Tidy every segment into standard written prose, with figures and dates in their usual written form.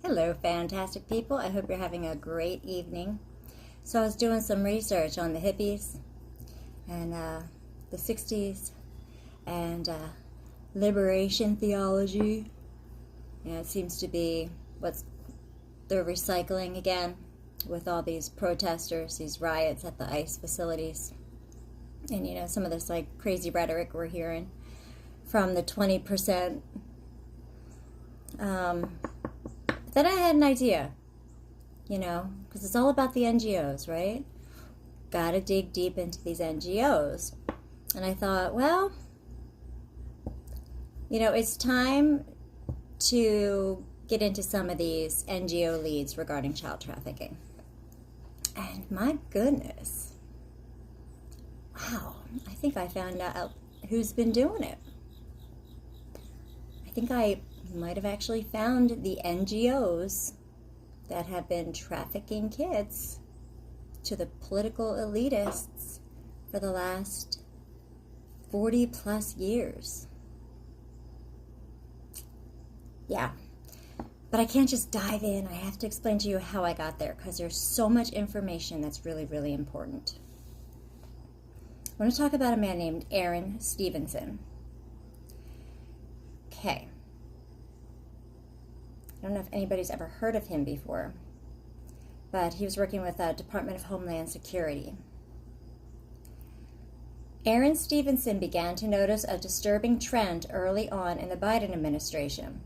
Hello, fantastic people. I hope you're having a great evening. So I was doing some research on the hippies and the 60s and liberation theology. It seems to be what they're recycling again with all these protesters, these riots at the ICE facilities. And, some of this crazy rhetoric we're hearing from the 20%. Then I had an idea, because it's all about the NGOs, right? Got to dig deep into these NGOs. And I thought, well, it's time to get into some of these NGO leads regarding child trafficking. And my goodness, wow, I think I found out who's been doing it. I think I might have actually found the NGOs that have been trafficking kids to the political elitists for the last 40 plus years. Yeah, but I can't just dive in. I have to explain to you how I got there because there's so much information that's really, really important. I want to talk about a man named Aaron Stevenson. Okay. I don't know if anybody's ever heard of him before, but he was working with the Department of Homeland Security. Aaron Stevenson began to notice a disturbing trend early on in the Biden administration.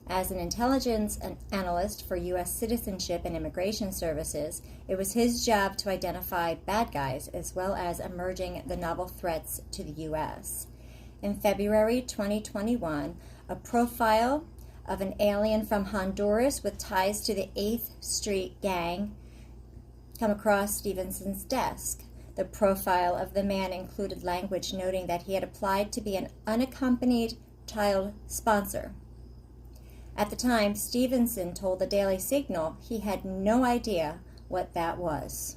As an intelligence analyst for U.S. Citizenship and Immigration Services, it was his job to identify bad guys as well as emerging the novel threats to the U.S. In February 2021, a profile of an alien from Honduras with ties to the 8th Street gang come across Stevenson's desk. The profile of the man included language noting that he had applied to be an unaccompanied child sponsor. At the time, Stevenson told the Daily Signal he had no idea what that was.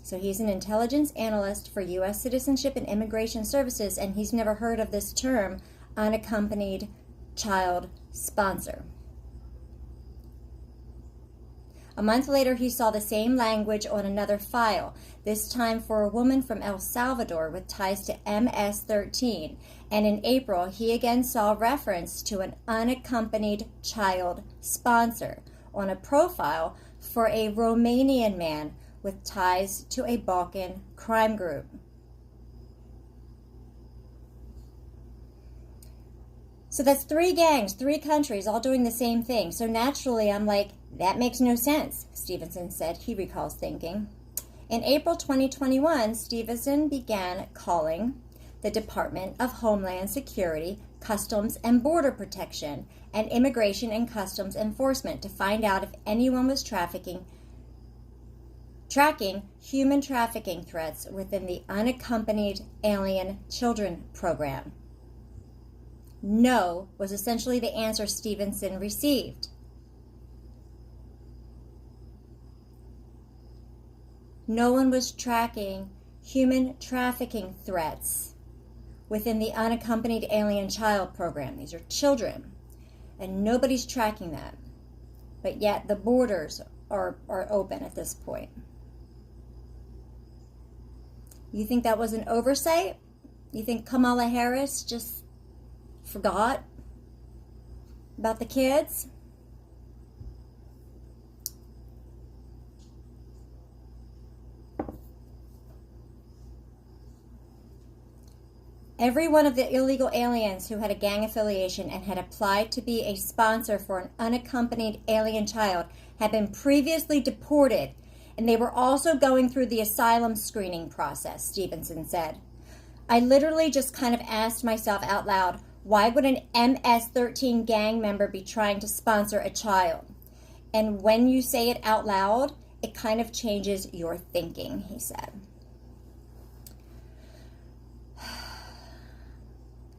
So he's an intelligence analyst for U.S. Citizenship and Immigration Services, and he's never heard of this term, unaccompanied child sponsor. A month later, he saw the same language on another file, this time for a woman from El Salvador with ties to MS-13. And in April, he again saw reference to an unaccompanied child sponsor on a profile for a Romanian man with ties to a Balkan crime group. So that's 3 gangs, 3 countries, all doing the same thing. So naturally, I'm like, that makes no sense, Stevenson said. He recalls thinking. In April 2021, Stevenson began calling the Department of Homeland Security, Customs and Border Protection, and Immigration and Customs Enforcement to find out if anyone was tracking human trafficking threats within the Unaccompanied Alien Children Program. No was essentially the answer Stevenson received. No one was tracking human trafficking threats within the Unaccompanied Alien Child Program. These are children, and nobody's tracking that. But yet the borders are open at this point. You think that was an oversight? You think Kamala Harris just forgot about the kids? Every one of the illegal aliens who had a gang affiliation and had applied to be a sponsor for an unaccompanied alien child had been previously deported, and they were also going through the asylum screening process, Stevenson said. I literally just kind of asked myself out loud, why would an MS-13 gang member be trying to sponsor a child? And when you say it out loud, it kind of changes your thinking, he said.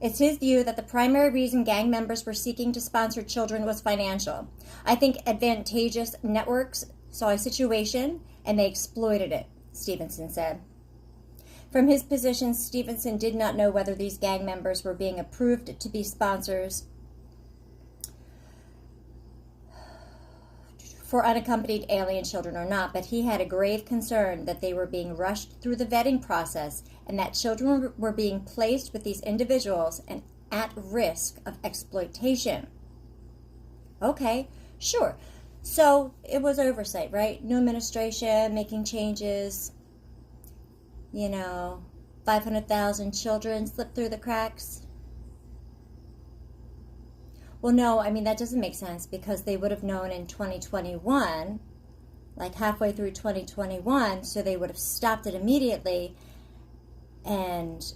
It's his view that the primary reason gang members were seeking to sponsor children was financial. I think advantageous networks saw a situation and they exploited it, Stevenson said. From his position, Stevenson did not know whether these gang members were being approved to be sponsors for unaccompanied alien children or not, but he had a grave concern that they were being rushed through the vetting process and that children were being placed with these individuals and at risk of exploitation. Okay, sure. So it was oversight, right? New administration, making changes, 500,000 children slipped through the cracks. Well, no, I mean, that doesn't make sense because they would have known in 2021, like halfway through 2021, so they would have stopped it immediately. But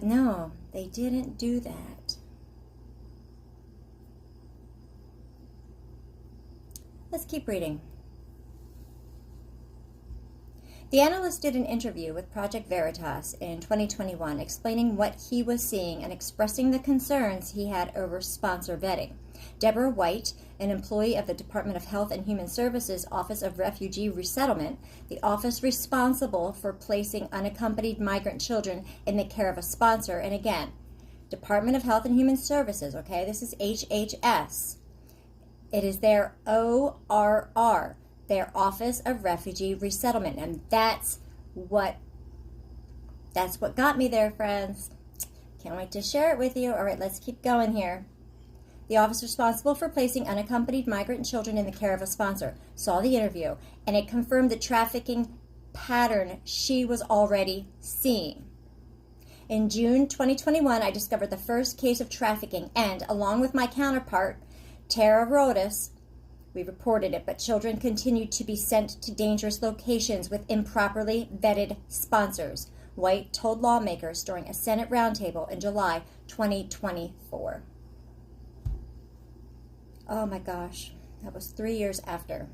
no, they didn't do that. Let's keep reading. The analyst did an interview with Project Veritas in 2021 explaining what he was seeing and expressing the concerns he had over sponsor vetting. Deborah White, an employee of the Department of Health and Human Services Office of Refugee Resettlement, the office responsible for placing unaccompanied migrant children in the care of a sponsor, and again, Department of Health and Human Services, okay, this is HHS. It is their ORR, their Office of Refugee Resettlement, and that's what got me there, friends. Can't wait to share it with you. All right, let's keep going here. The office responsible for placing unaccompanied migrant children in the care of a sponsor saw the interview, and it confirmed the trafficking pattern she was already seeing. In June 2021, I discovered the first case of trafficking, and along with my counterpart, Tara Rodas, we reported it, but children continued to be sent to dangerous locations with improperly vetted sponsors, White told lawmakers during a Senate roundtable in July 2024. Oh my gosh, that was 3 years after.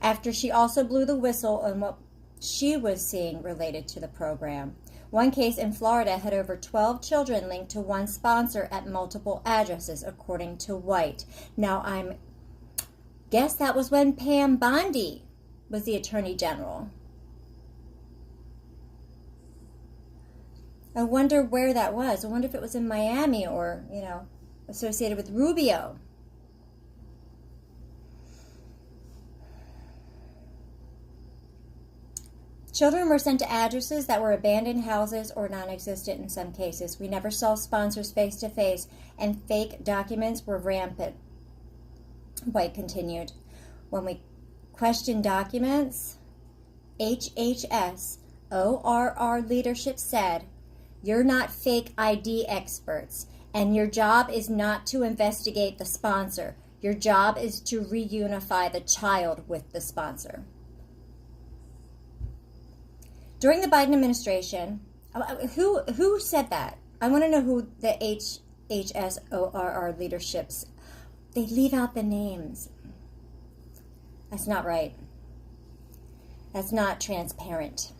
After she also blew the whistle on what she was seeing related to the program. One case in Florida had over 12 children linked to one sponsor at multiple addresses, according to White. Now, guess that was when Pam Bondi was the Attorney General. I wonder where that was. I wonder if it was in Miami or, associated with Rubio. Children were sent to addresses that were abandoned houses or non-existent in some cases. We never saw sponsors face-to-face, and fake documents were rampant, White continued. When we questioned documents, HHS ORR leadership said, "You're not fake ID experts, and your job is not to investigate the sponsor. Your job is to reunify the child with the sponsor." During the Biden administration, who said that? I want to know who the HHS ORR leaderships. They leave out the names. That's not right. That's not transparent.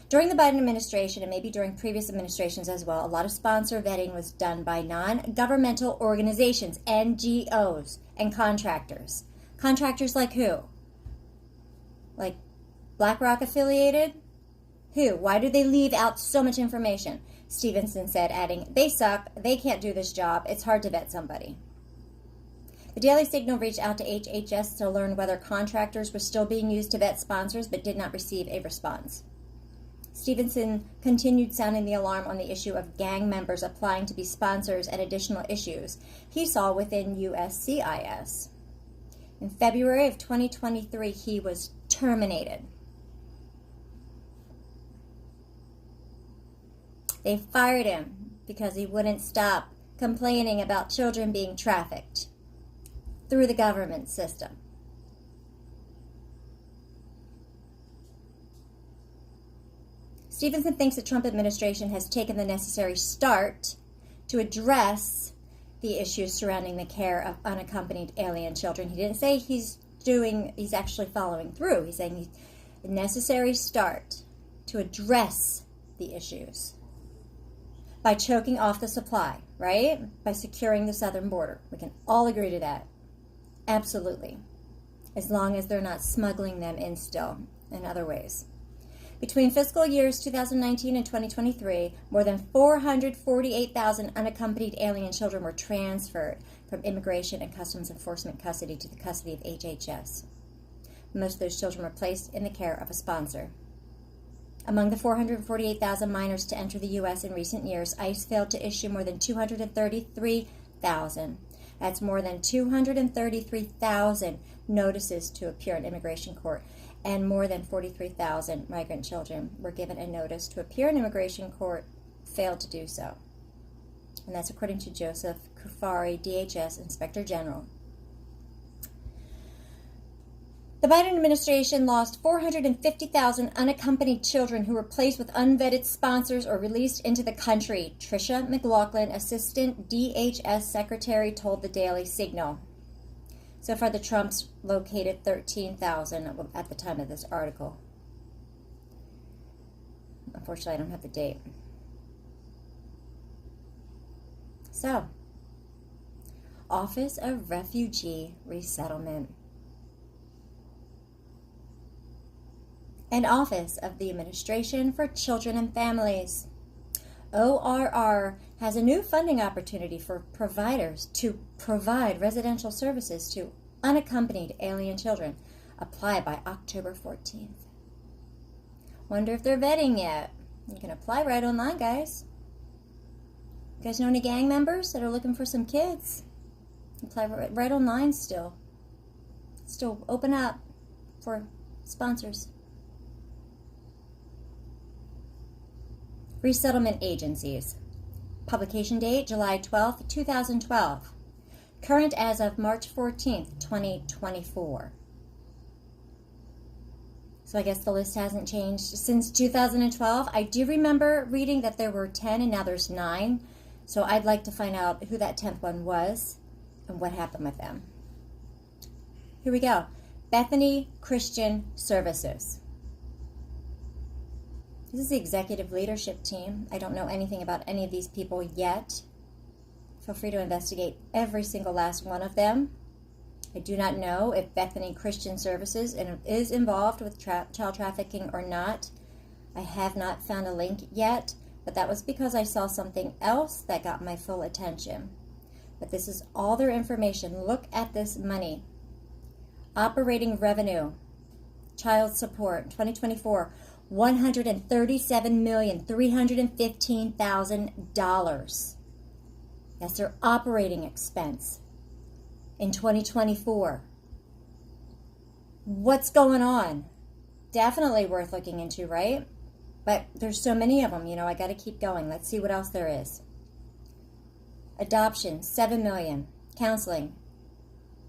During the Biden administration, and maybe during previous administrations as well, a lot of sponsor vetting was done by non-governmental organizations, NGOs, and contractors. Contractors like who? Like BlackRock affiliated? Who? Why do they leave out so much information? Stevenson said, adding, "They suck. They can't do this job. It's hard to vet somebody." The Daily Signal reached out to HHS to learn whether contractors were still being used to vet sponsors, but did not receive a response. Stevenson continued sounding the alarm on the issue of gang members applying to be sponsors and additional issues he saw within USCIS. In February of 2023, he was terminated. They fired him because he wouldn't stop complaining about children being trafficked through the government system. Stevenson thinks the Trump administration has taken the necessary start to address the issues surrounding the care of unaccompanied alien children. He didn't say he's actually following through. He's saying the necessary start to address the issues by choking off the supply, right? By securing the southern border. We can all agree to that. Absolutely. As long as they're not smuggling them in still in other ways. Between fiscal years 2019 and 2023, more than 448,000 unaccompanied alien children were transferred from Immigration and Customs Enforcement custody to the custody of HHS. Most of those children were placed in the care of a sponsor. Among the 448,000 minors to enter the U.S. in recent years, ICE failed to issue more than 233,000. That's more than 233,000 notices to appear in immigration court, and more than 43,000 migrant children were given a notice to appear in immigration court, failed to do so. And that's according to Joseph Kufari, DHS Inspector General. The Biden administration lost 450,000 unaccompanied children who were placed with unvetted sponsors or released into the country, Tricia McLaughlin, Assistant DHS Secretary, told the Daily Signal. So far, the Trumps located 13,000 at the time of this article. Unfortunately, I don't have the date. So, Office of Refugee Resettlement and Office of the Administration for Children and Families. ORR has a new funding opportunity for providers to provide residential services to unaccompanied alien children. Apply by October 14th. Wonder if they're vetting yet. You can apply right online, guys. You guys know any gang members that are looking for some kids? Apply right online still. Still open up for sponsors. Resettlement agencies. Publication date, July 12, 2012. Current as of March 14, 2024. So I guess the list hasn't changed since 2012. I do remember reading that there were 10 and now there's 9. So I'd like to find out who that 10th one was and what happened with them. Here we go. Bethany Christian Services. This is the executive leadership team. I don't know anything about any of these people yet. Feel free to investigate every single last one of them. I do not know if Bethany Christian Services is involved with child trafficking or not. I have not found a link yet, but that was because I saw something else that got my full attention. But this is all their information. Look at this money. Operating revenue, child support, 2024. $137,315,000. That's their operating expense in 2024. What's going on? Definitely worth looking into, right? But there's so many of them, I got to keep going. Let's see what else there is. Adoption, $7 million. Counseling,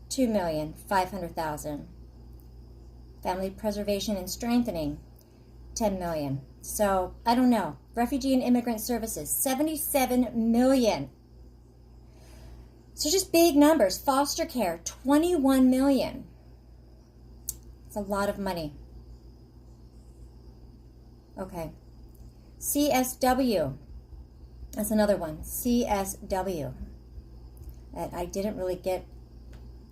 $2,500,000. Family preservation and strengthening, $10 million. So, I don't know. Refugee and Immigrant Services, $77 million. So just big numbers. Foster care, $21 million. It's a lot of money. Okay. CSW. That's another one. CSW. And I didn't really get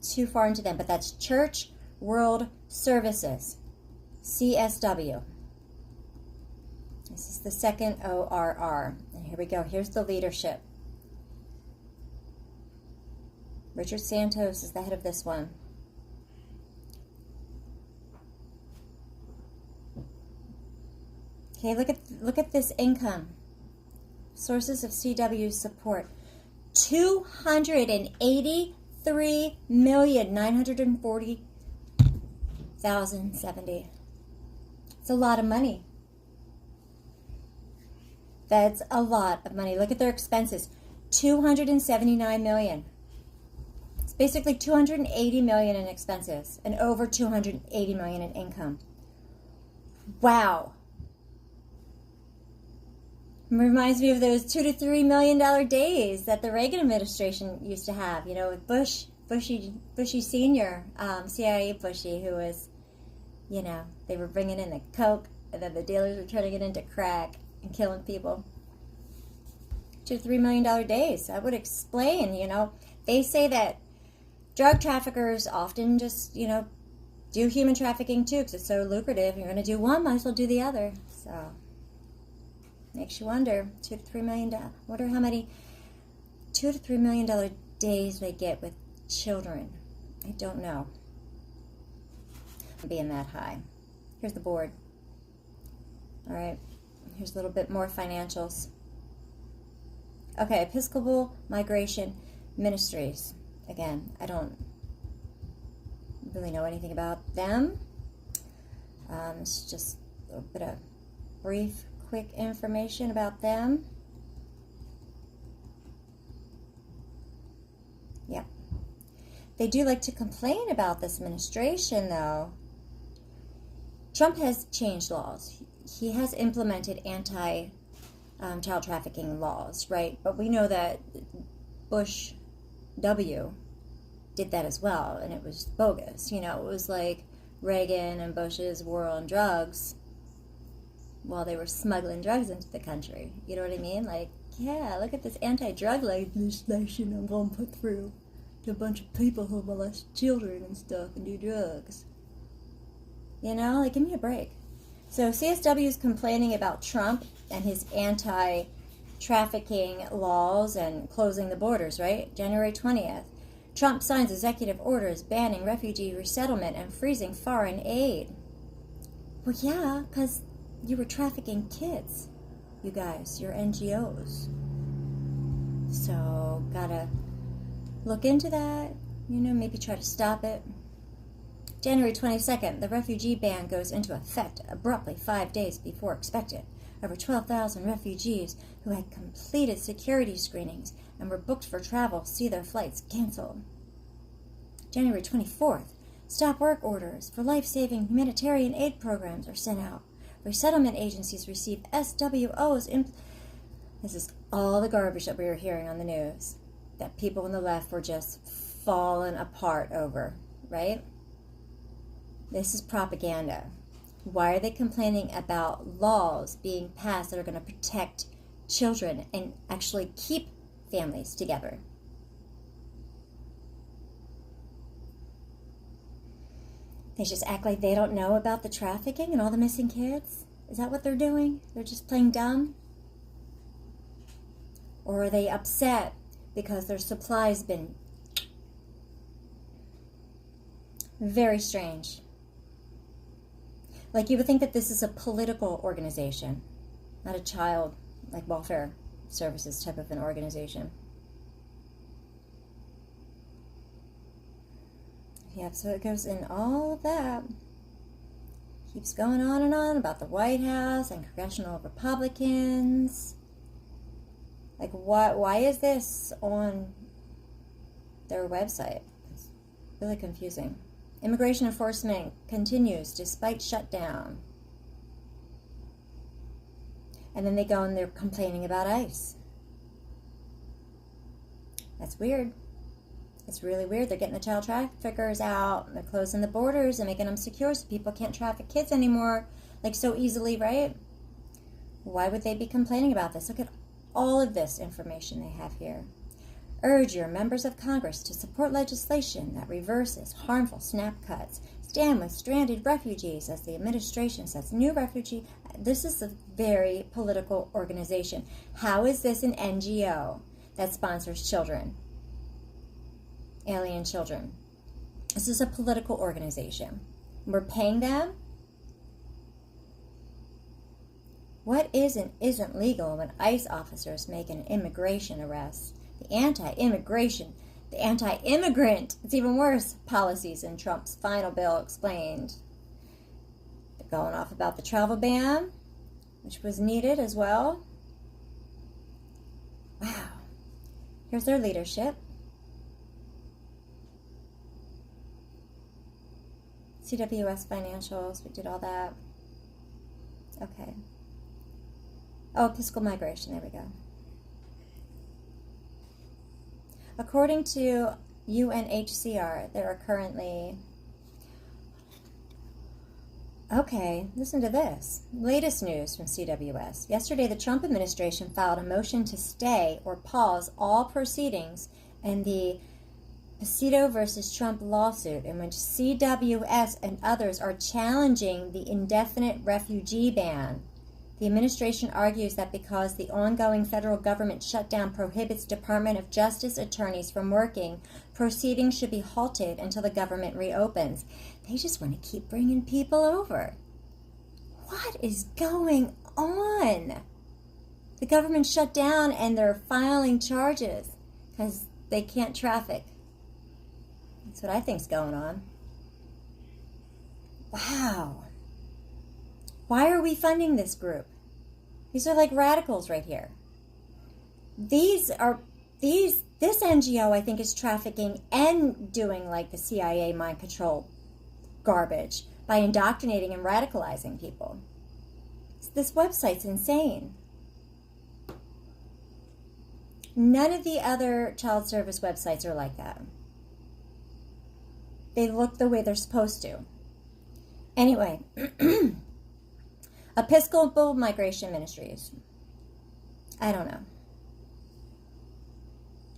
too far into them, but that's Church World Services. CSW. This is the second ORR. And here we go. Here's the leadership. Richard Santos is the head of this one. Okay, look at this income. Sources of CW's support. $283,940,070. It's a lot of money. That's a lot of money. Look at their expenses. $279 million. It's basically $280 million in expenses and over $280 million in income. Wow. It reminds me of those $2 to $3 million days that the Reagan administration used to have, with Bushy Senior, CIA Bushy, who was, they were bringing in the coke and then the dealers were turning it into crack and killing people. $2 to $3 million days. I would explain, they say that drug traffickers often just, do human trafficking too because it's so lucrative. You're going to do one, might as well do the other. So, makes you wonder, $2 to $3 million. Wonder how many $2 to $3 million days they get with children. I don't know. Being that high. Here's the board. All right. Here's a little bit more financials. Okay, Episcopal Migration Ministries. Again, I don't really know anything about them. It's just a little bit of brief, quick information about them. Yep. They do like to complain about this administration, though. Trump has changed laws. He has implemented anti-child trafficking laws, right? But we know that Bush W did that as well, and it was bogus. It was like Reagan and Bush's war on drugs while they were smuggling drugs into the country. You know what I mean? Like, yeah, look at this anti-drug legislation I'm going to put through to a bunch of people who molest children and stuff and do drugs. Like, give me a break. So CSW is complaining about Trump and his anti-trafficking laws and closing the borders, right? January 20th. Trump signs executive orders banning refugee resettlement and freezing foreign aid. Well, yeah, because you were trafficking kids, you guys, your NGOs. So, gotta look into that, maybe try to stop it. January 22nd, the refugee ban goes into effect abruptly 5 days before expected. Over 12,000 refugees who had completed security screenings and were booked for travel see their flights canceled. January 24th, stop work orders for life-saving humanitarian aid programs are sent out. Resettlement agencies receive SWOs. This is all the garbage that we were hearing on the news, that people on the left were just falling apart over, right? This is propaganda. Why are they complaining about laws being passed that are going to protect children and actually keep families together? They just act like they don't know about the trafficking and all the missing kids? Is that what they're doing? They're just playing dumb? Or are they upset because their supply's been very strange? Like, you would think that this is a political organization, not a child, like, welfare services type of an organization. Yeah, so it goes in all of that. Keeps going on and on about the White House and congressional Republicans. Like, why is this on their website? It's really confusing. Immigration enforcement continues despite shutdown. And then they go and they're complaining about ICE. That's weird. It's really weird. They're getting the child traffickers out, and they're closing the borders and making them secure so people can't traffic kids anymore, like, so easily, right? Why would they be complaining about this? Look at all of this information they have here. Urge your members of Congress to support legislation that reverses harmful snap cuts. Stand with stranded refugees as the administration sets new refugee. This is a very political organization. How is this an NGO that sponsors children? Alien children. This is a political organization. We're paying them. What is and isn't legal when ICE officers make an immigration arrest? The anti-immigrant, it's even worse, policies in Trump's final bill explained. They're going off about the travel ban, which was needed as well. Wow. Here's their leadership. CWS financials, we did all that. Okay. Oh, Episcopal migration, there we go. According to UNHCR, there are currently... Okay, listen to this. Latest news from CWS. Yesterday, the Trump administration filed a motion to stay or pause all proceedings in the Pacito versus Trump lawsuit, in which CWS and others are challenging the indefinite refugee ban. The administration argues that because the ongoing federal government shutdown prohibits Department of Justice attorneys from working, proceedings should be halted until the government reopens. They just want to keep bringing people over. What is going on? The government shut down and they're filing charges because they can't traffic. That's what I think's going on. Wow. Why are we funding this group? These are like radicals right here. This NGO, I think, is trafficking and doing like the CIA mind control garbage by indoctrinating and radicalizing people. This website's insane. None of the other child service websites are like that. They look the way they're supposed to. Anyway, Episcopal Migration Ministries. I don't know.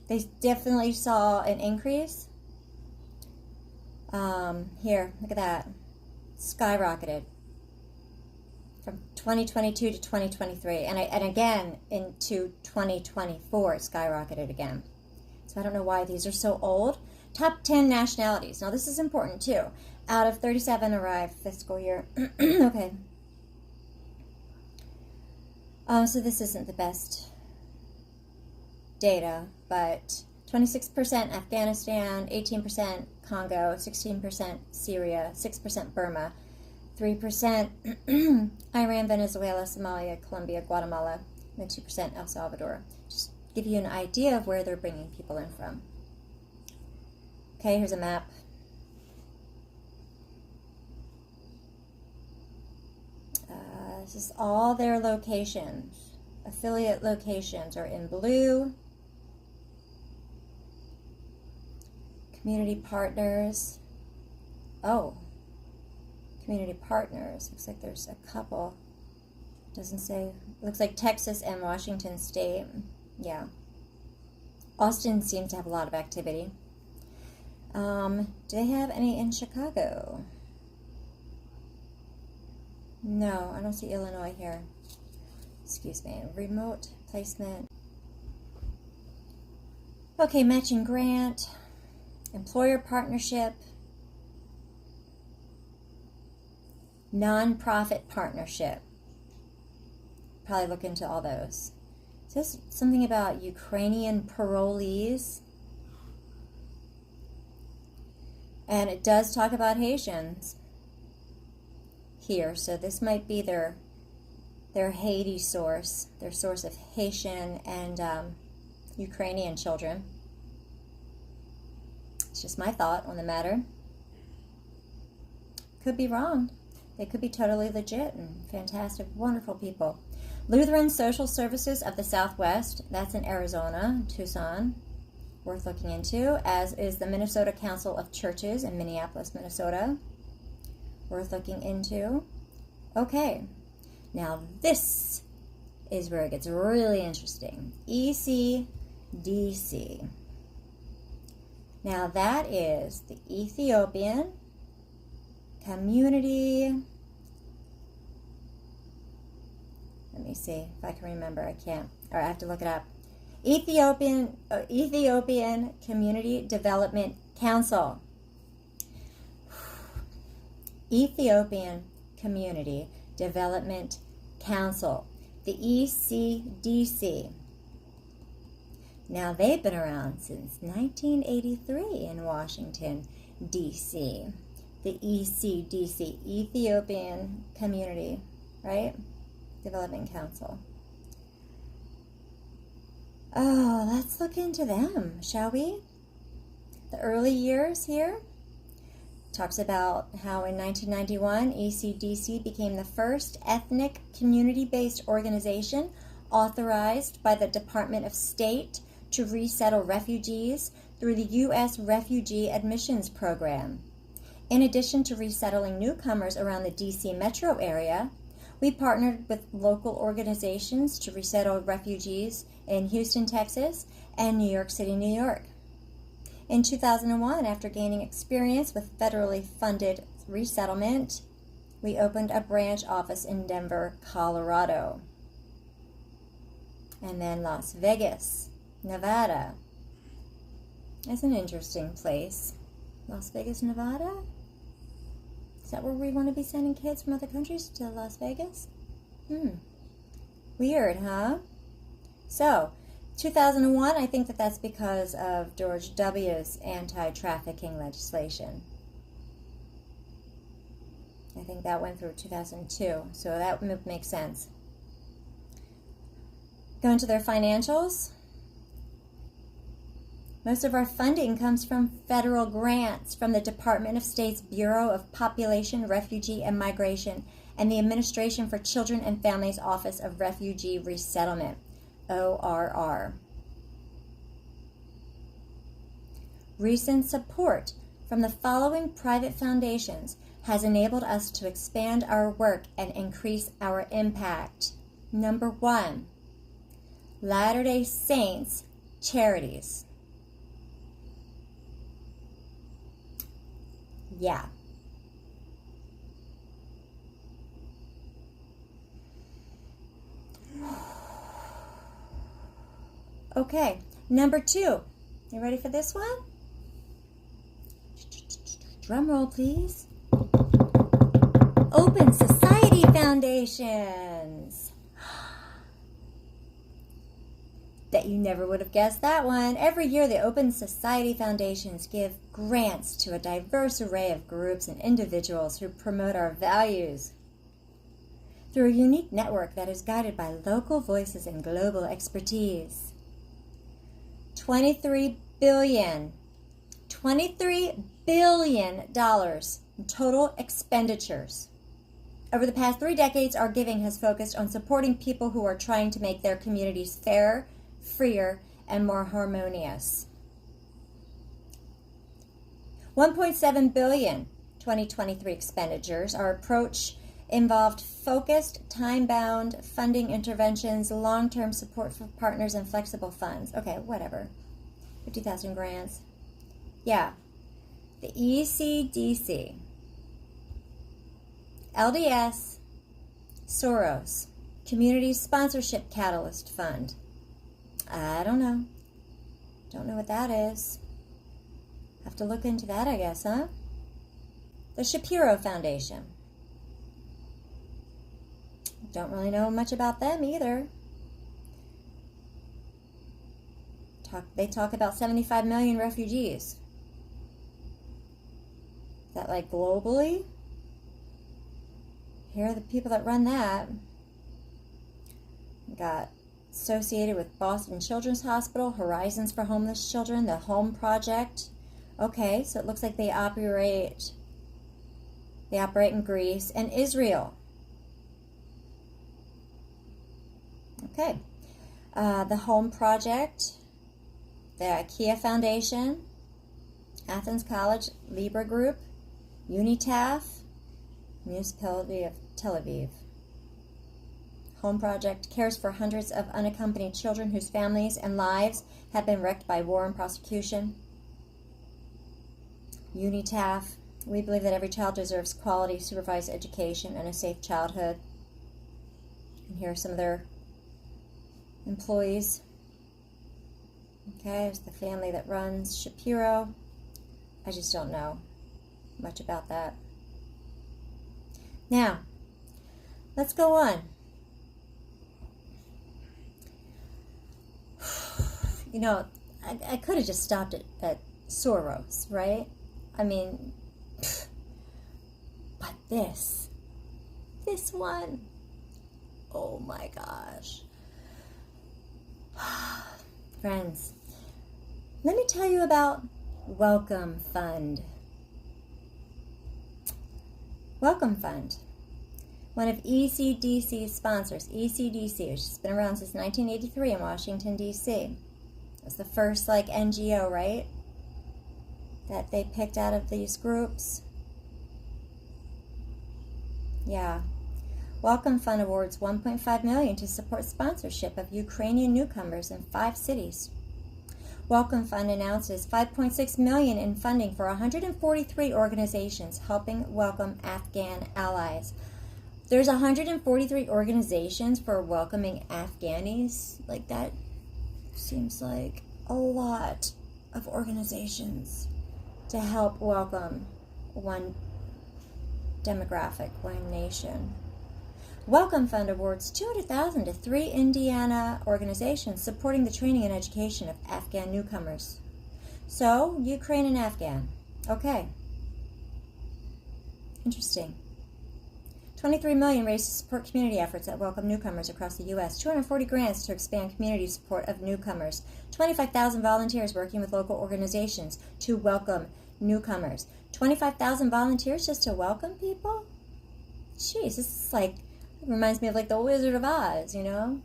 They definitely saw an increase. Here, look at that. Skyrocketed from 2022 to 2023. And again, into 2024, it skyrocketed again. So I don't know why these are so old. Top 10 nationalities. Now, this is important, too. Out of 37 arrived fiscal year. Okay. So this isn't the best data, but 26% Afghanistan, 18% Congo, 16% Syria, 6% Burma, 3% Iran, Venezuela, Somalia, Colombia, Guatemala, and 2% El Salvador. Just give you an idea of where they're bringing people in from. Okay, here's a map. This is all their locations. Affiliate locations are in blue. Community partners. Oh, community partners. Looks like there's a couple. Doesn't say. Looks like Texas and Washington State. Yeah. Austin seems to have a lot of activity. Do they have any in Chicago? No, I don't see Illinois here. Excuse me. Remote placement. Okay, matching grant. Employer partnership. Nonprofit partnership. Probably look into all those. Is this something about Ukrainian parolees? And it does talk about Haitians here, so this might be their Haiti source, their source of Haitian and Ukrainian children. It's just my thought on the matter. Could be wrong. They could be totally legit and fantastic, wonderful people. Lutheran Social Services of the Southwest, that's in Arizona, Tucson, worth looking into, as is the Minnesota Council of Churches in Minneapolis, Minnesota. Worth looking into. Okay, now this is where it gets really interesting. ECDC. Now that is the Ethiopian Community. Let me see if I can remember. I can't. Or I have to look it up. Ethiopian Community Development Council. Ethiopian Community Development Council, the ECDC. Now, they've been around since 1983 in Washington, D.C. The ECDC, Ethiopian Community, right? Development Council. Oh, let's look into them, shall we? The early years here. Talks about how in 1991, ECDC became the first ethnic community-based organization authorized by the Department of State to resettle refugees through the U.S. Refugee Admissions Program. In addition to resettling newcomers around the D.C. metro area, we partnered with local organizations to resettle refugees in Houston, Texas, and New York City, New York. In 2001, after gaining experience with federally funded resettlement, we opened a branch office in Denver, Colorado. And then Las Vegas, Nevada. That's an interesting place. Las Vegas, Nevada? Is that where we want to be sending kids from other countries to Las Vegas? Weird, huh? So, 2001, I think that's because of George W.'s anti-trafficking legislation. I think that went through 2002, so that makes sense. Going to their financials. Most of our funding comes from federal grants from the Department of State's Bureau of Population, Refugee, and Migration and the Administration for Children and Families Office of Refugee Resettlement, ORR. Recent support from the following private foundations has enabled us to expand our work and increase our impact. Number 1, Latter-day Saints Charities. Yeah. Okay, number 2. You ready for this one? Drum roll, please. Open Society Foundations. Bet you never would have guessed that one. Every year, the Open Society Foundations give grants to a diverse array of groups and individuals who promote our values. Through a unique network that is guided by local voices and global expertise. $23 billion in total expenditures. Over the past 3 decades, our giving has focused on supporting people who are trying to make their communities fair, freer, and more harmonious. $1.7 billion 2023 expenditures. Our approach involved focused, time-bound funding interventions, long-term support for partners, and flexible funds. Okay, whatever. 50,000 grants. Yeah. The ECDC, LDS, Soros, Community Sponsorship Catalyst Fund. I don't know. Don't know what that is. Have to look into that, I guess, huh? The Shapiro Foundation. Don't really know much about them either. They talk about 75 million refugees. Is that like globally? Here are the people that run that. Got associated with Boston Children's Hospital, Horizons for Homeless Children, the Home Project. Okay, so it looks like they operate in Greece and Israel. Okay, the Home Project, the IKEA Foundation, Athens College Libra Group, UNITAF, Municipality of Tel Aviv. Home Project cares for hundreds of unaccompanied children whose families and lives have been wrecked by war and prosecution. UNITAF, we believe that every child deserves quality, supervised education, and a safe childhood. And here are some of their employees. Okay, there's the family that runs Shapiro. I just don't know much about that. Now, let's go on. You know, I could have just stopped at Soros, right? I mean, but this one, oh my gosh. Friends, let me tell you about Welcome Fund. Welcome Fund, one of ECDC's sponsors, ECDC, which has been around since 1983 in Washington, D.C. It's the first, NGO, right, that they picked out of these groups. Yeah. Welcome Fund awards $1.5 million to support sponsorship of Ukrainian newcomers in 5 cities. Welcome Fund announces $5.6 million in funding for 143 organizations helping welcome Afghan allies. There's 143 organizations for welcoming Afghanis. Like, that seems like a lot of organizations to help welcome one demographic, one nation. Welcome Fund awards $200,000 to 3 Indiana organizations supporting the training and education of Afghan newcomers. So, Ukraine and Afghan. Okay. Interesting. $23 million raised to support community efforts that welcome newcomers across the U.S. 240 grants to expand community support of newcomers. 25,000 volunteers working with local organizations to welcome newcomers. 25,000 volunteers just to welcome people? Jeez, this is like, it reminds me of like the Wizard of Oz, you know?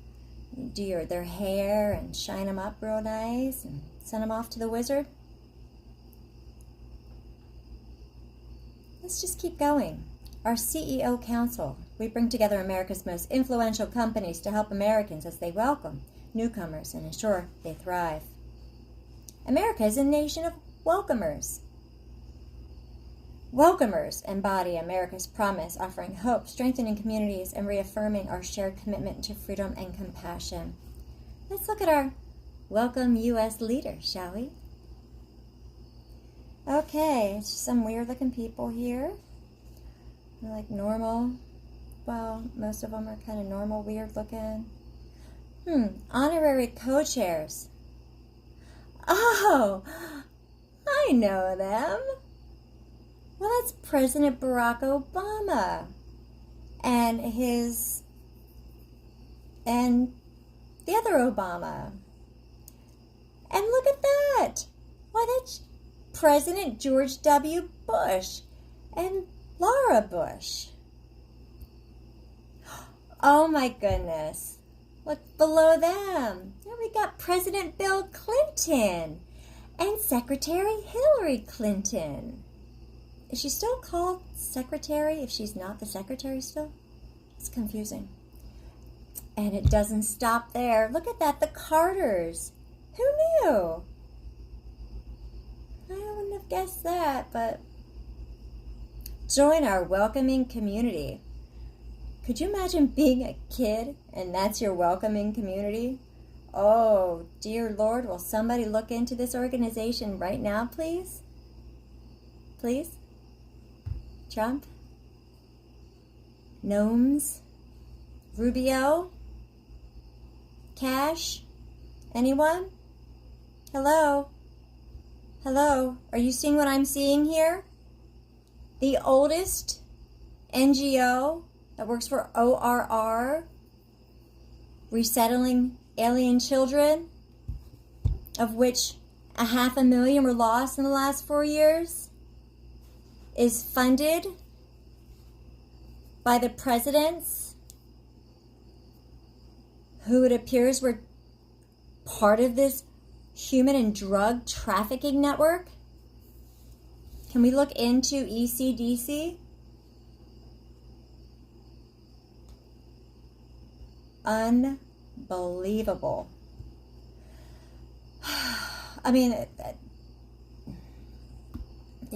You do their hair and shine them up real nice and send them off to the wizard. Let's just keep going. Our CEO Council. We bring together America's most influential companies to help Americans as they welcome newcomers and ensure they thrive. America is a nation of welcomers. Welcomers embody America's promise, offering hope, strengthening communities, and reaffirming our shared commitment to freedom and compassion. Let's look at our welcome U.S. leader, shall we? Okay, it's just some weird-looking people here. They're like normal. Well, most of them are kind of normal, weird-looking. Honorary co-chairs. Oh, I know them. Well, that's President Barack Obama and the other Obama. And look at that. Why, that's President George W. Bush and Laura Bush. Oh my goodness. Look below them. There we got President Bill Clinton and Secretary Hillary Clinton. Is she still called secretary if she's not the secretary still? It's confusing. And it doesn't stop there. Look at that, the Carters. Who knew? I wouldn't have guessed that, but join our welcoming community. Could you imagine being a kid and that's your welcoming community? Oh, dear Lord, will somebody look into this organization right now, please? Please? Trump? Gnomes? Rubio? Cash? Anyone? Hello? Hello? Are you seeing what I'm seeing here? The oldest NGO that works for ORR, resettling alien children, of which 500,000 were lost in the last 4 years, is funded by the presidents who it appears were part of this human and drug trafficking network. Can we look into ECDC? Unbelievable. I mean,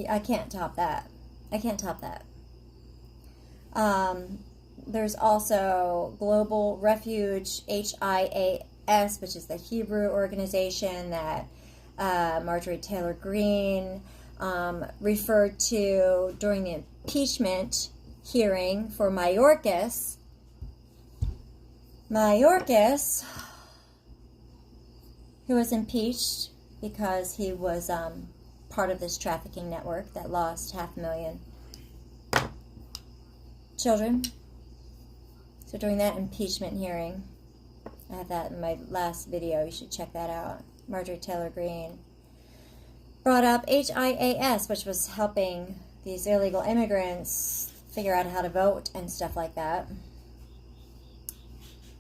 I can't top that. I can't top that. There's also Global Refuge, HIAS, which is the Hebrew organization that Marjorie Taylor Greene referred to during the impeachment hearing for Mayorkas. Mayorkas, who was impeached because he was part of this trafficking network that lost 500,000 children. So during that impeachment hearing, I have that in my last video, you should check that out. Marjorie Taylor Greene brought up HIAS, which was helping these illegal immigrants figure out how to vote and stuff like that.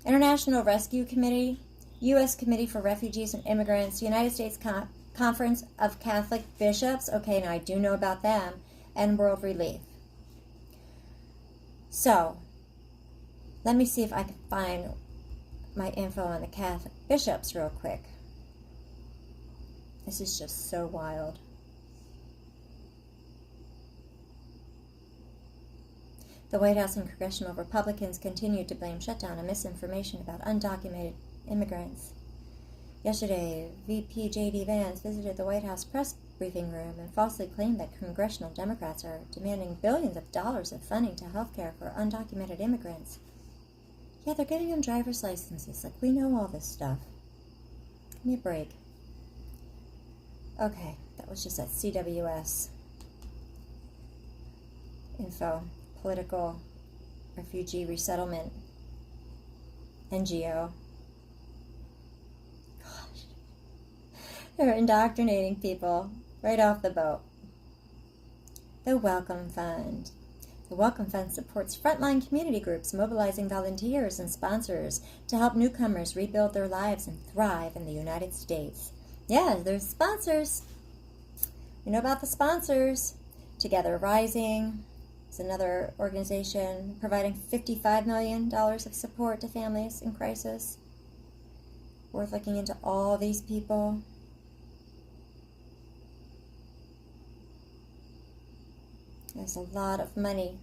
International Rescue Committee, U.S. Committee for Refugees and Immigrants, United States Conference of Catholic Bishops, okay, now I do know about them, and World Relief. So, let me see if I can find my info on the Catholic bishops real quick. This is just so wild. The White House and congressional Republicans continued to blame shutdown and misinformation about undocumented immigrants. Yesterday, VP J.D. Vance visited the White House press briefing room and falsely claimed that congressional Democrats are demanding billions of dollars of funding to health care for undocumented immigrants. Yeah, they're giving them driver's licenses. Like, we know all this stuff. Give me a break. Okay, that was just at CWS info. Political Refugee Resettlement NGO. Gosh. They're indoctrinating people right off the boat. The Welcome Fund. The Welcome Fund supports frontline community groups mobilizing volunteers and sponsors to help newcomers rebuild their lives and thrive in the United States. Yeah, there's sponsors. You know about the sponsors. Together Rising is another organization providing $55 million of support to families in crisis. Worth looking into all these people. There's a lot of money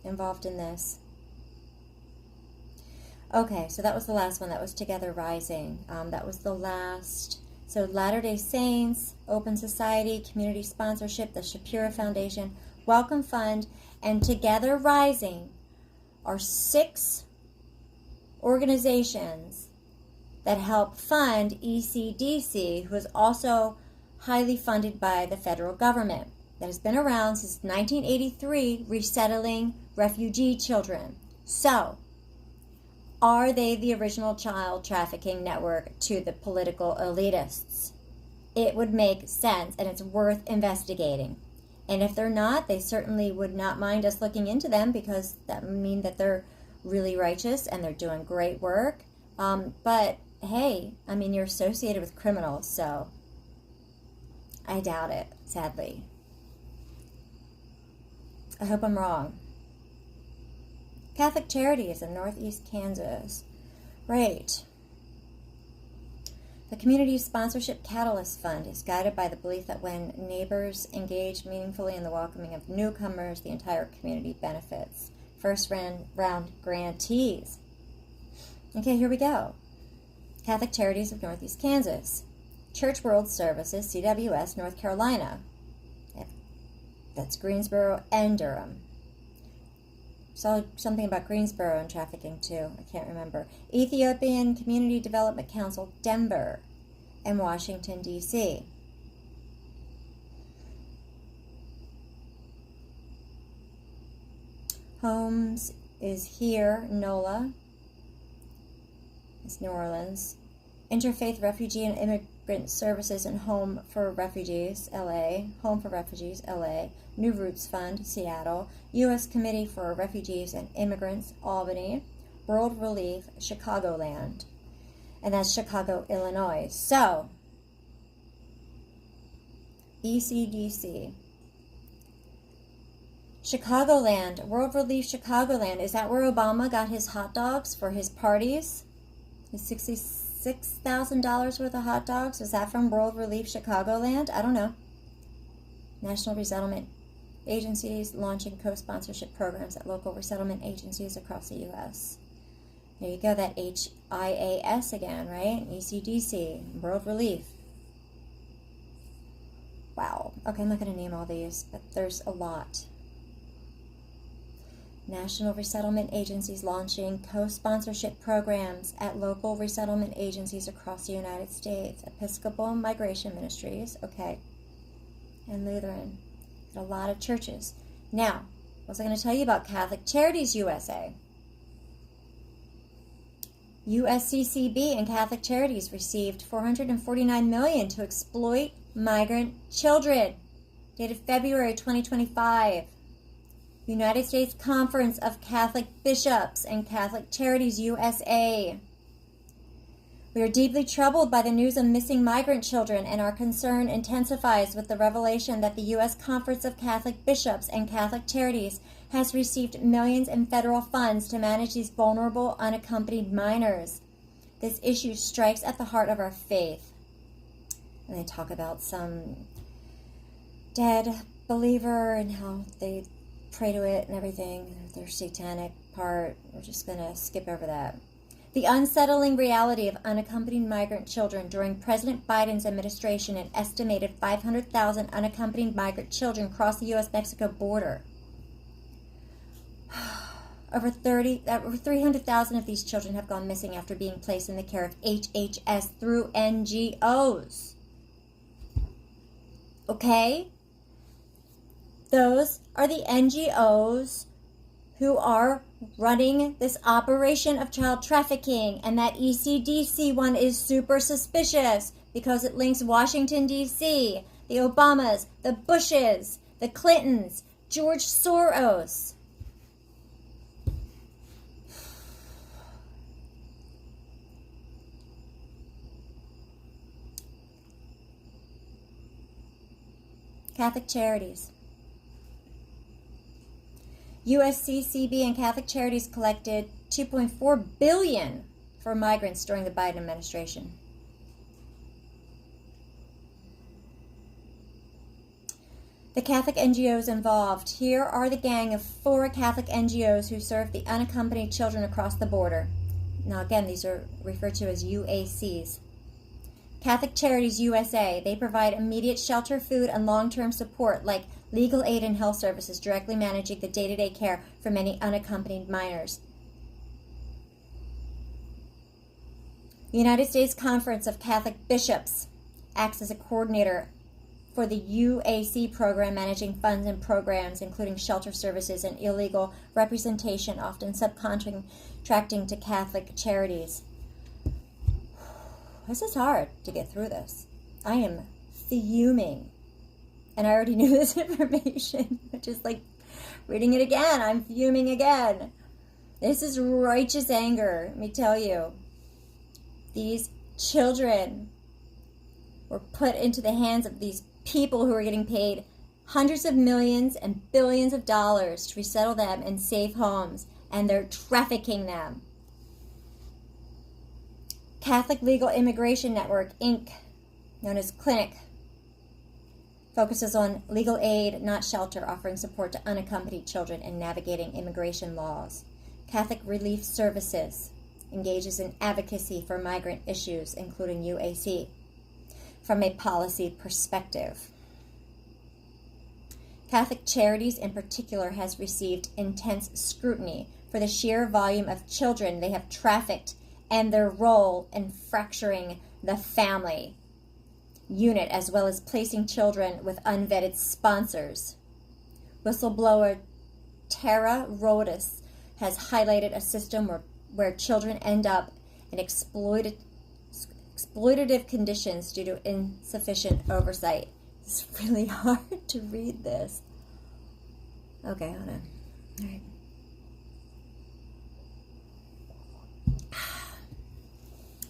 involved in this. Okay, so that was the last one. That was Together Rising. That was the last. So Latter-day Saints, Open Society, Community Sponsorship, the Shapiro Foundation, Welcome Fund, and Together Rising are 6 organizations that help fund ECDC, who is also highly funded by the federal government, that has been around since 1983, resettling refugee children. So, are they the original child trafficking network to the political elitists? It would make sense, and it's worth investigating. And if they're not, they certainly would not mind us looking into them, because that would mean that they're really righteous and they're doing great work. But hey, I mean, you're associated with criminals, so I doubt it, sadly. I hope I'm wrong. Catholic Charities in Northeast Kansas. Right. The Community Sponsorship Catalyst Fund is guided by the belief that when neighbors engage meaningfully in the welcoming of newcomers, the entire community benefits. First round grantees. Okay, here we go. Catholic Charities of Northeast Kansas. Church World Services, CWS, North Carolina. That's Greensboro and Durham. Saw something about Greensboro and trafficking too. I can't remember. Ethiopian Community Development Council, Denver, and Washington, D.C. Homes is here, NOLA. It's New Orleans. Interfaith Refugee and Immigrant Services and Home for Refugees, LA. Home for Refugees, LA. New Roots Fund, Seattle. U.S. Committee for Refugees and Immigrants, Albany. World Relief, Chicagoland. And that's Chicago, Illinois. So, ECDC. Chicagoland, World Relief Chicagoland. Is that where Obama got his hot dogs for his parties? His $66,000 worth of hot dogs? Was that from World Relief Chicagoland? I don't know. National Resettlement Agencies launching co-sponsorship programs at local resettlement agencies across the U.S. There you go, that HIAS again, right? ECDC, World Relief. Wow. Okay, I'm not going to name all these, but there's a lot. National Resettlement Agencies launching co-sponsorship programs at local resettlement agencies across the United States. Episcopal Migration Ministries, okay, and Lutheran. A lot of churches. Now, what was I going to tell you about Catholic Charities USA? USCCB and Catholic Charities received $449 million to exploit migrant children. Dated February 2025. United States Conference of Catholic Bishops and Catholic Charities USA. We are deeply troubled by the news of missing migrant children, and our concern intensifies with the revelation that the U.S. Conference of Catholic Bishops and Catholic Charities has received millions in federal funds to manage these vulnerable, unaccompanied minors. This issue strikes at the heart of our faith. And they talk about some dead believer and how they pray to it and everything, their satanic part. We're just going to skip over that. The unsettling reality of unaccompanied migrant children. During President Biden's administration, an estimated 500,000 unaccompanied migrant children crossed the U.S.-Mexico border. Over 300,000 of these children have gone missing after being placed in the care of HHS through NGOs. Okay? Those are the NGOs who are running this operation of child trafficking, and that ECDC one is super suspicious because it links Washington, D.C., the Obamas, the Bushes, the Clintons, George Soros. Catholic Charities. USCCB and Catholic Charities collected $2.4 billion for migrants during the Biden administration. The Catholic NGOs involved. Here are the gang of 4 Catholic NGOs who serve the unaccompanied children across the border. Now again, these are referred to as UACs. Catholic Charities USA. They provide immediate shelter, food, and long-term support like legal aid and health services, directly managing the day-to-day care for many unaccompanied minors. The United States Conference of Catholic Bishops acts as a coordinator for the UAC program, managing funds and programs, including shelter services and illegal representation, often subcontracting to Catholic charities. This is hard to get through this. I am fuming. And I already knew this information. Just like reading it again, I'm fuming again. This is righteous anger, let me tell you. These children were put into the hands of these people who are getting paid hundreds of millions and billions of dollars to resettle them in safe homes, and they're trafficking them. Catholic Legal Immigration Network, Inc., known as Clinic, focuses on legal aid, not shelter, offering support to unaccompanied children and navigating immigration laws. Catholic Relief Services engages in advocacy for migrant issues, including UAC, from a policy perspective. Catholic Charities, in particular, has received intense scrutiny for the sheer volume of children they have trafficked and their role in fracturing the family unit, as well as placing children with unvetted sponsors. Whistleblower Tara Rodis has highlighted a system where children end up in exploitative conditions due to insufficient oversight. It's really hard to read this. Okay, hold on. All right.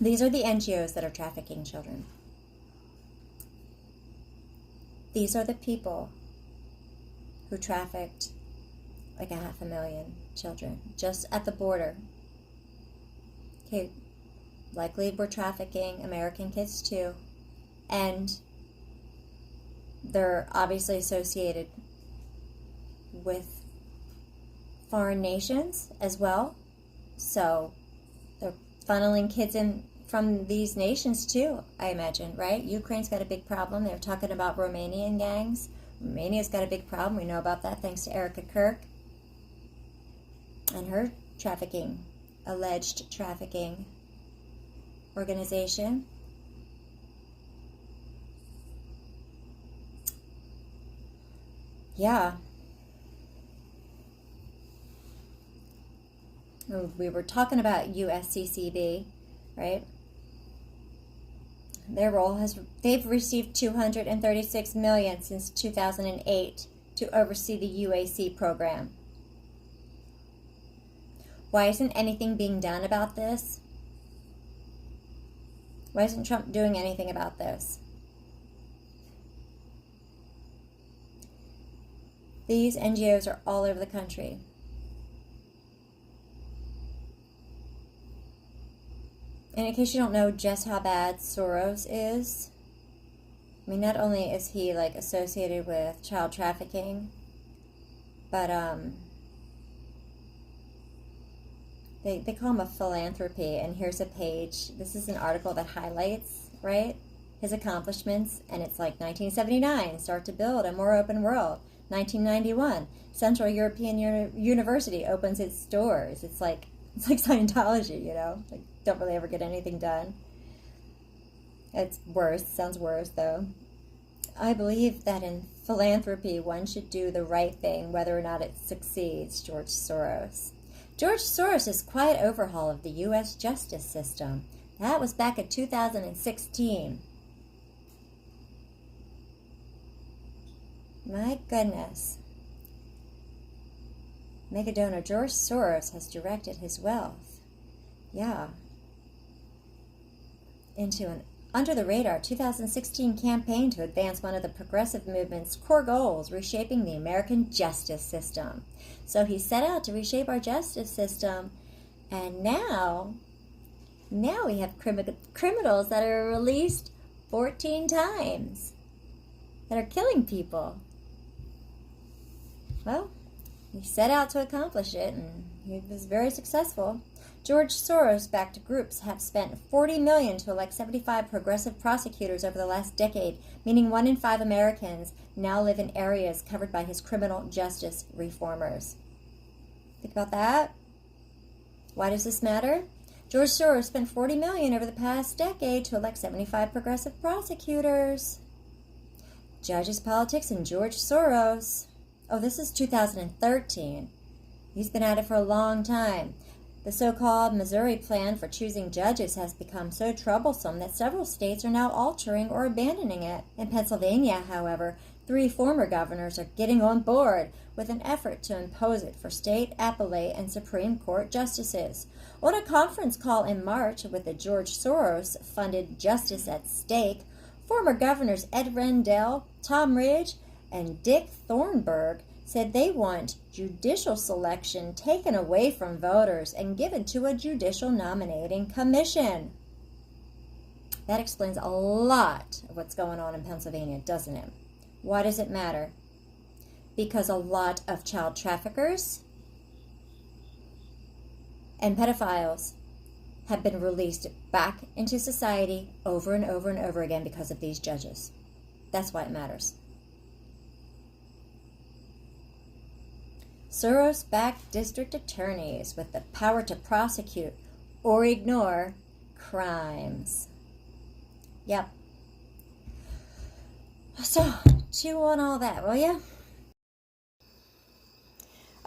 These are the NGOs that are trafficking children. These are the people who trafficked like 500,000 children just at the border. Okay, likely we're trafficking American kids too, and they're obviously associated with foreign nations as well. So they're funneling kids in from these nations too, I imagine, right? Ukraine's got a big problem. They're talking about Romanian gangs. Romania's got a big problem. We know about that thanks to Erica Kirk and her trafficking, alleged trafficking organization. Yeah. We were talking about USCCB, right? Their role they've received $236 million since 2008 to oversee the UAC program. Why isn't anything being done about this? Why isn't Trump doing anything about this? These NGOs are all over the country. And in case you don't know just how bad Soros is, I mean, not only is he like associated with child trafficking, but they call him a philanthropy. And here's a page. This is an article that highlights, right, his accomplishments, and it's like 1979, start to build a more open world. 1991, Central European University opens its doors. It's like Scientology, you know, like don't really ever get anything done. It's worse, sounds worse though. I believe that in philanthropy one should do the right thing whether or not it succeeds. George Soros. George Soros' quiet overhaul of the U.S. justice system. That was back in 2016. My goodness. Mega donor George Soros has directed his wealth, into an under-the-radar 2016 campaign to advance one of the progressive movement's core goals, reshaping the American justice system. So he set out to reshape our justice system, and now we have criminals that are released 14 times that are killing people. Well, he set out to accomplish it, and he was very successful. George Soros-backed groups have spent $40 million to elect 75 progressive prosecutors over the last decade, meaning 1 in 5 Americans now live in areas covered by his criminal justice reformers. Think about that. Why does this matter? George Soros spent $40 million over the past decade to elect 75 progressive prosecutors. Judges, politics, and George Soros. Oh, this is 2013. He's been at it for a long time. The so-called Missouri plan for choosing judges has become so troublesome that several states are now altering or abandoning it. In Pennsylvania, however, 3 former governors are getting on board with an effort to impose it for state, appellate, and Supreme Court justices. On a conference call in March with the George Soros-funded Justice at Stake, former governors Ed Rendell, Tom Ridge, and Dick Thornburg said they want judicial selection taken away from voters and given to a judicial nominating commission. That explains a lot of what's going on in Pennsylvania, doesn't it? Why does it matter? Because a lot of child traffickers and pedophiles have been released back into society over and over and over again because of these judges. That's why it matters. Soros-backed district attorneys with the power to prosecute or ignore crimes. Yep. So, chew on all that, will you?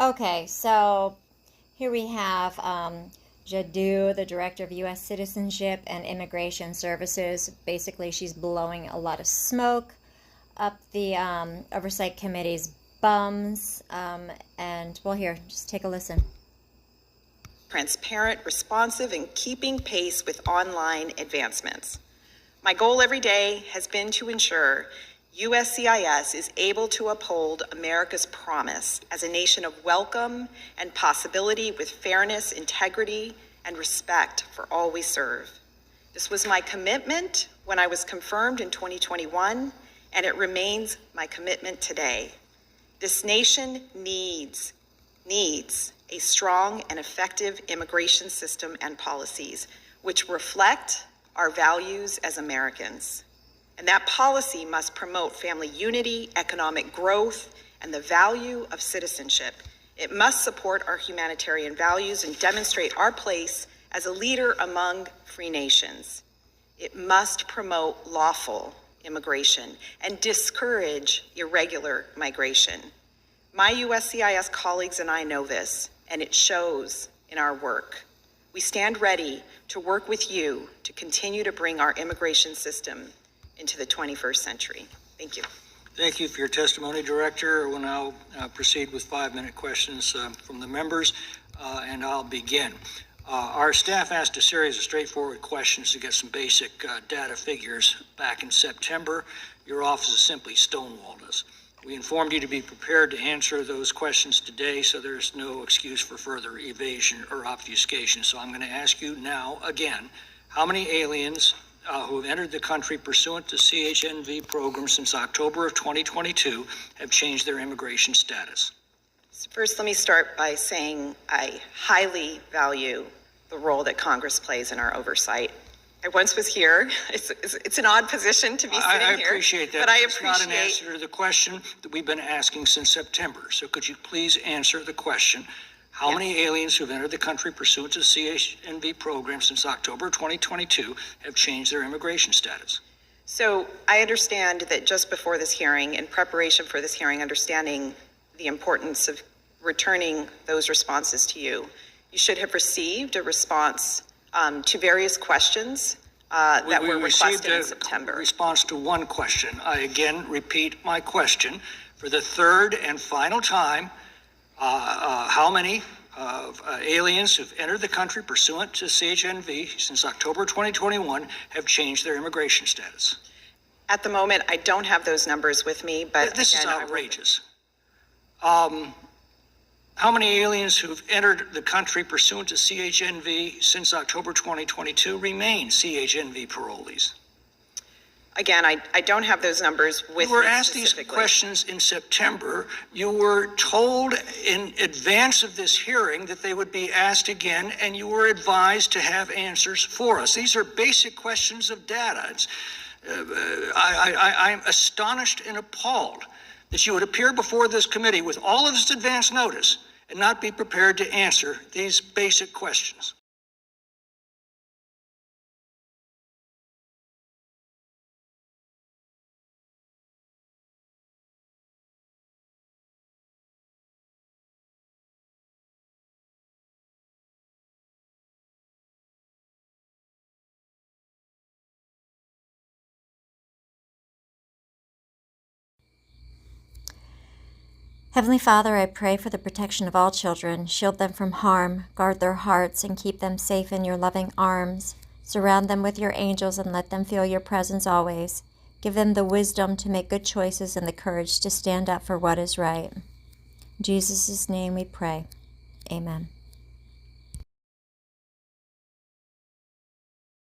Okay, so here we have Jadot, the Director of U.S. Citizenship and Immigration Services. Basically, she's blowing a lot of smoke up the Oversight Committee's bums, and well, here, just take a listen. Transparent, responsive, and keeping pace with online advancements. My goal every day has been to ensure USCIS is able to uphold America's promise as a nation of welcome and possibility with fairness, integrity, and respect for all we serve. This was my commitment when I was confirmed in 2021, and it remains my commitment today. This nation needs a strong and effective immigration system and policies which reflect our values as Americans. And that policy must promote family unity, economic growth, and the value of citizenship. It must support our humanitarian values and demonstrate our place as a leader among free nations. It must promote lawful immigration and discourage irregular migration. My USCIS colleagues and I know this, and it shows in our work. We stand ready to work with you to continue to bring our immigration system into the 21st century. Thank you. Thank you for your testimony, Director. We'll now proceed with 5-minute questions from the members, and I'll begin. Our staff asked a series of straightforward questions to get some basic data figures. Back in September, your office simply stonewalled us. We informed you to be prepared to answer those questions today, so there's no excuse for further evasion or obfuscation. So I'm going to ask you now again, how many aliens who have entered the country pursuant to CHNV programs since October of 2022 have changed their immigration status? First, let me start by saying I highly value the role that Congress plays in our oversight. I once was here. It's an odd position to be sitting here. I appreciate that. But I It's not an answer to the question that we've been asking since September. So could you please answer the question? How many aliens who have entered the country pursuant to CHNV program since October 2022 have changed their immigration status? So I understand that just before this hearing, in preparation for this hearing, understanding the importance of returning those responses to you, you should have received a response to various questions that were requested in September. We received a response to one question. I again repeat my question for the third and final time. How many aliens who've entered the country pursuant to CHNV since October 2021 have changed their immigration status? At the moment, I don't have those numbers with me, but this is outrageous. How many aliens who've entered the country pursuant to CHNV since October 2022 remain CHNV parolees? Again, I don't have those numbers with me. You were asked these questions in September. You were told in advance of this hearing that they would be asked again, and you were advised to have answers for us. These are basic questions of data. I'm astonished and appalled that you would appear before this committee with all of this advance notice and not be prepared to answer these basic questions. Heavenly Father, I pray for the protection of all children. Shield them from harm, guard their hearts, and keep them safe in your loving arms. Surround them with your angels and let them feel your presence always. Give them the wisdom to make good choices and the courage to stand up for what is right. In Jesus' name we pray. Amen.